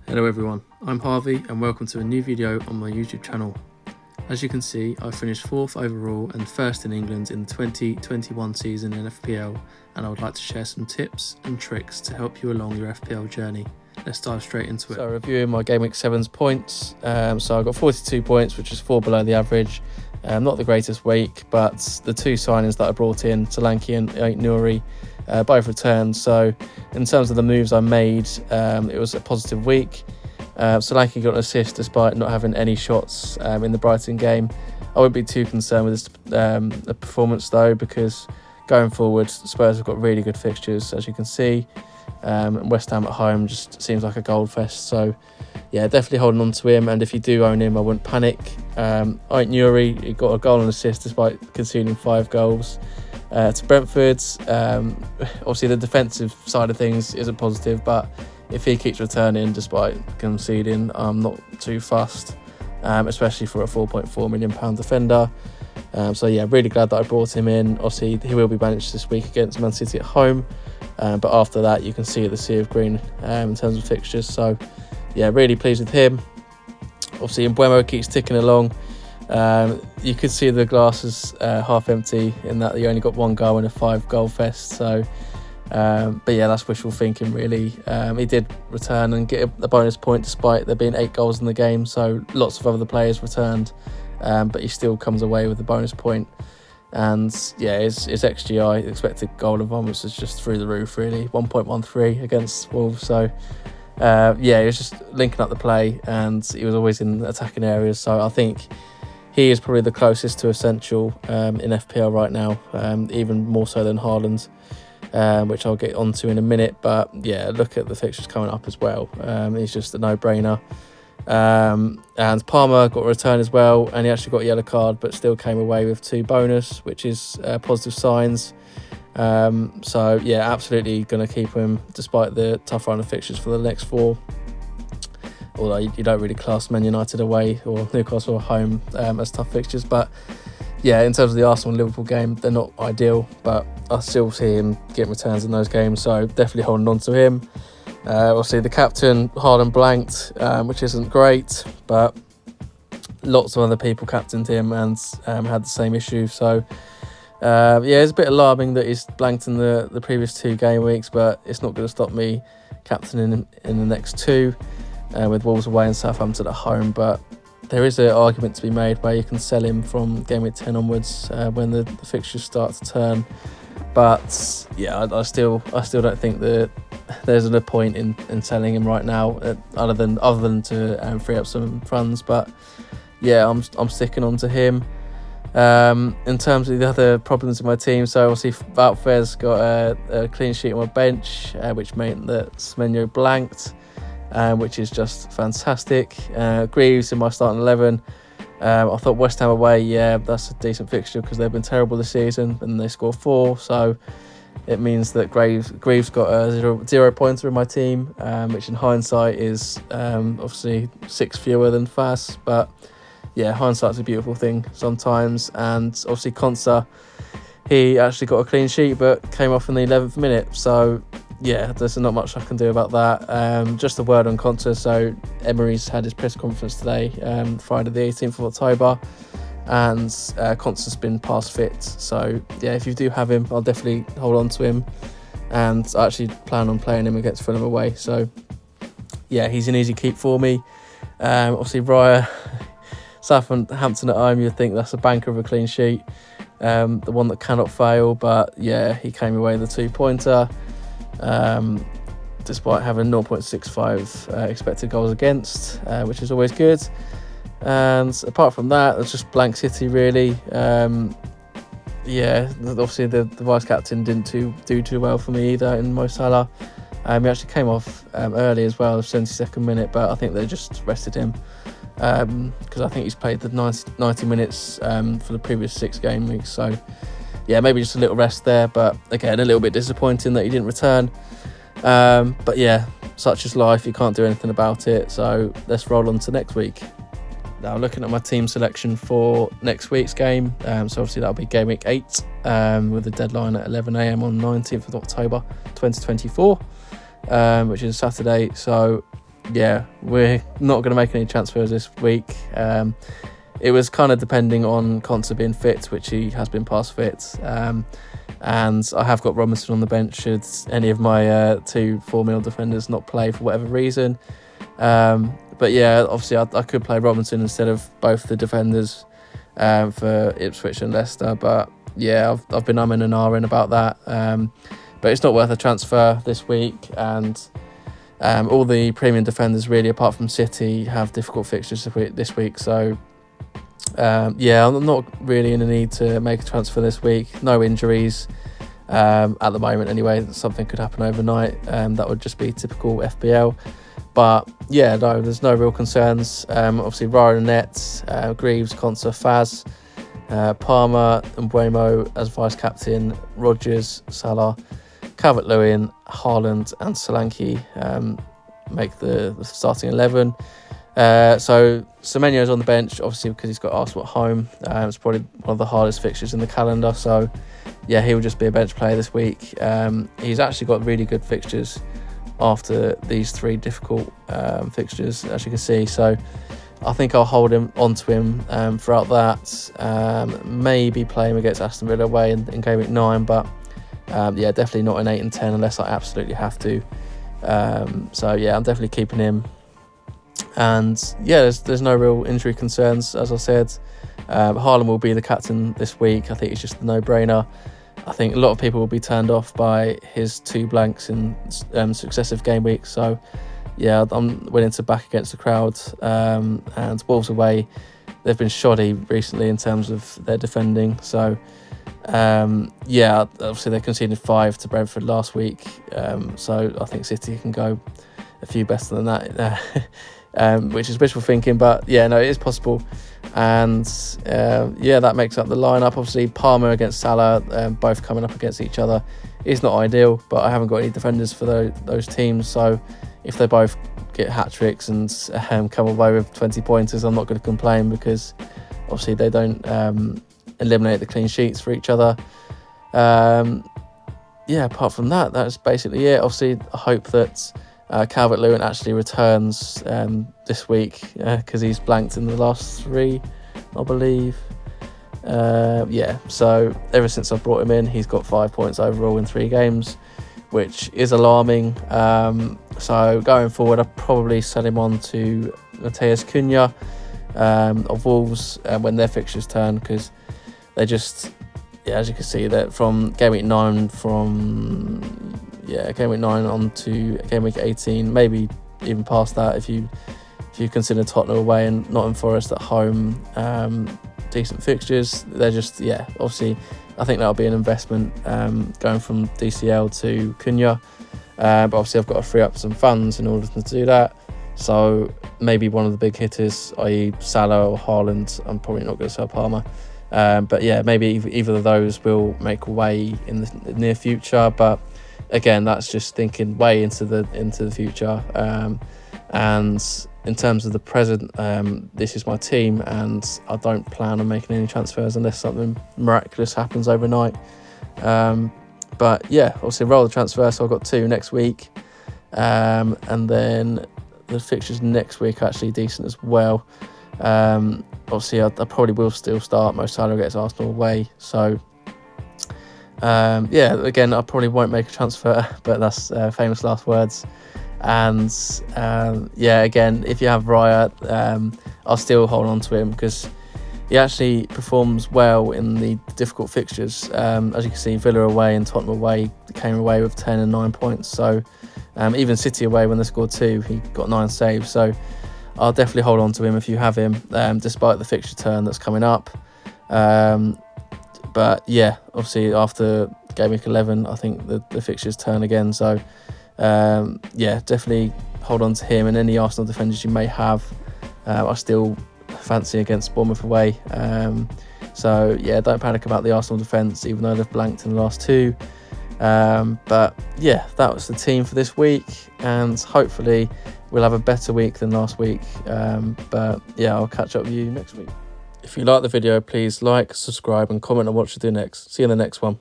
Hello everyone, I'm Harvey and welcome to a new video on my YouTube channel. As you can see, I finished 4th overall and 1st in England in the 2021 season in FPL, and I would like to share some tips and tricks to help you along your FPL journey. Let's dive straight into it. So reviewing my Game Week 7's points, so I got 42 points, which is 4 below the average. Not the greatest week, but the two signings that I brought in, Solanke and Nuri, both returned. So in terms of the moves I made, it was a positive week. Solanke got an assist despite not having any shots in the Brighton game. I wouldn't be too concerned with the performance though, because going forward, Spurs have got really good fixtures, as you can see. West Ham at home just seems like a gold fest. So yeah, definitely holding on to him. And if you do own him, I wouldn't panic. Nuri, he got a goal and assist despite conceding 5 goals. To Brentford, obviously the defensive side of things isn't positive, but if he keeps returning despite conceding, I'm not too fussed, especially for a £4.4 million defender. So yeah, really glad that I brought him in. Obviously he will be benched this week against Man City at home, but after that you can see the sea of green in terms of fixtures. So yeah, really pleased with him. Obviously Mbeumo keeps ticking along. You could see the glass is half empty in that he only got 1 goal in a 5-goal fest. So but yeah, that's wishful thinking really. He did return and get a bonus point despite there being 8 goals in the game, so lots of other players returned, but he still comes away with the bonus point. And yeah, his XGI, expected goal involvements, is just through the roof really, 1.13 against Wolves. So yeah, he was just linking up the play and he was always in attacking areas. So I think he is probably the closest to essential in FPL right now, even more so than Haaland, which I'll get onto in a minute. But yeah, look at the fixtures coming up as well. He's just a no-brainer. And Palmer got a return as well, and he actually got a yellow card, but still came away with 2 bonus, which is positive signs. So yeah, absolutely going to keep him despite the tough run of fixtures for the next 4. Although you don't really class Man United away or Newcastle at home as tough fixtures. But yeah, in terms of the Arsenal-Liverpool game, they're not ideal, but I still see him getting returns in those games, so definitely holding on to him. Obviously the captain, Haaland blanked, which isn't great, but lots of other people captained him and had the same issue. So yeah, it's a bit alarming that he's blanked in the previous 2 game weeks, but it's not going to stop me captaining him in the next 2. With Wolves away and Southampton at home. But there is an argument to be made where you can sell him from game week 10 onwards when the fixtures start to turn. But yeah, I still don't think that there's a point in selling him right now, other than to free up some funds. But yeah, I'm sticking on to him. In terms of the other problems in my team, so obviously Valfez got a clean sheet on my bench, which meant that Semenyo blanked. Which is just fantastic. Greaves in my starting 11. I thought West Ham away, yeah, that's a decent fixture because they've been terrible this season and they scored 4. So it means that Greaves got a 0 pointer in my team, which in hindsight is obviously 6 fewer than Fass. But yeah, hindsight's a beautiful thing sometimes. And obviously KONSA, he actually got a clean sheet but came off in the 11th minute. So yeah, there's not much I can do about that. Just a word on KONSA. So Emery's had his press conference today, Friday the 18th of October, and KONSA's been past fit. So yeah, if you do have him, I'll definitely hold on to him, and I actually plan on playing him against Fulham away. So yeah, he's an easy keep for me. Obviously Raya, Southampton at home, you'd think that's a banker of a clean sheet, the one that cannot fail. But yeah, he came away with a 2-pointer. Despite having 0.65 expected goals against, which is always good. And apart from that, it's just blank City really. Yeah, obviously the vice captain didn't do too well for me either in Mo Salah. He actually came off early as well, 72nd minute, but I think they just rested him because I think he's played the 90 minutes for the previous 6 game weeks. So yeah, maybe just a little rest there, but again, a little bit disappointing that he didn't return. But yeah, such is life, you can't do anything about it. So let's roll on to next week. Now looking at my team selection for next week's game, so obviously that'll be game week 8 with a deadline at 11 AM on 19th of October 2024, which is Saturday. So yeah, we're not going to make any transfers this week. It was kind of depending on KONSA being fit, which he has been past fit. And I have got Robinson on the bench should any of my 2 4-mil defenders not play for whatever reason. But yeah, obviously I could play Robinson instead of both the defenders for Ipswich and Leicester. But yeah, I've been umming and ahhing about that. But it's not worth a transfer this week. And all the premium defenders, really, apart from City, have difficult fixtures this week. So yeah, I'm not really in a need to make a transfer this week. No injuries at the moment anyway. Something could happen overnight. That would just be typical FPL. But yeah, no, there's no real concerns. Obviously, Ryan and Nets, Greaves, KONSA, Faz, Palmer and Mbeumo as vice-captain, Rodgers, Salah, Calvert-Lewin, Haaland and Solanke make the starting 11. So Semenyo's on the bench, obviously, because he's got Arsenal at home. It's probably one of the hardest fixtures in the calendar. So yeah, he will just be a bench player this week. He's actually got really good fixtures after these 3 difficult fixtures, as you can see. So I think I'll hold him onto him throughout that. Maybe play him against Aston Villa away in game week 9, but yeah, definitely not in 8 and 10 unless I absolutely have to. So yeah, I'm definitely keeping him. And yeah, there's no real injury concerns, as I said. Haaland will be the captain this week. I think it's just a no-brainer. I think a lot of people will be turned off by his 2 blanks in successive game weeks. So yeah, I'm willing to back against the crowd. And Wolves away, they've been shoddy recently in terms of their defending. So yeah, obviously they conceded 5 to Brentford last week. So I think City can go a few better than that, which is wishful thinking. But yeah, no, it is possible. And yeah, that makes up the lineup. Obviously, Palmer against Salah, both coming up against each other, is not ideal. But I haven't got any defenders for those teams. So if they both get hat-tricks and come away with 20 pointers, I'm not going to complain, because obviously they don't eliminate the clean sheets for each other. Yeah, apart from that, that's basically it. Obviously, I hope that Calvert-Lewin actually returns this week, because he's blanked in the last 3, I believe. Yeah, so ever since I brought him in, he's got 5 points overall in 3 games, which is alarming. So going forward, I'll probably sell him on to Matheus Cunha of Wolves when their fixtures turn, because they just, yeah, as you can see, that from game week 9 game week 9 on to game week 18, maybe even past that if you consider Tottenham away and Nottingham Forest at home decent fixtures. They're just, yeah, obviously I think that'll be an investment going from DCL to Cunha, but obviously I've got to free up some funds in order to do that. So maybe one of the big hitters, i.e. Salah or Haaland. I'm probably not going to sell Palmer. But yeah, maybe either of those will make way in the near future. But again, that's just thinking way into the future. And in terms of the present, this is my team, and I don't plan on making any transfers unless something miraculous happens overnight. But yeah, obviously roll the transfer. So I've got 2 next week, and then the fixtures next week are actually decent as well. Obviously, I probably will still start Mo Salah against Arsenal away. So, yeah, again, I probably won't make a transfer, but that's famous last words. And yeah, again, if you have Raya, I'll still hold on to him, because he actually performs well in the difficult fixtures. As you can see, Villa away and Tottenham away came away with 10 and 9 points. So even City away, when they scored 2, he got 9 saves. So I'll definitely hold on to him if you have him, despite the fixture turn that's coming up. But yeah, obviously after game week 11, I think the fixtures turn again. So yeah, definitely hold on to him and any Arsenal defenders you may have. I still fancy against Bournemouth away. So yeah, don't panic about the Arsenal defence, even though they've blanked in the last 2. But yeah, that was the team for this week, and hopefully we'll have a better week than last week. But yeah, I'll catch up with you next week. If you like the video, please like, subscribe and comment on what to do next. See you in the next one.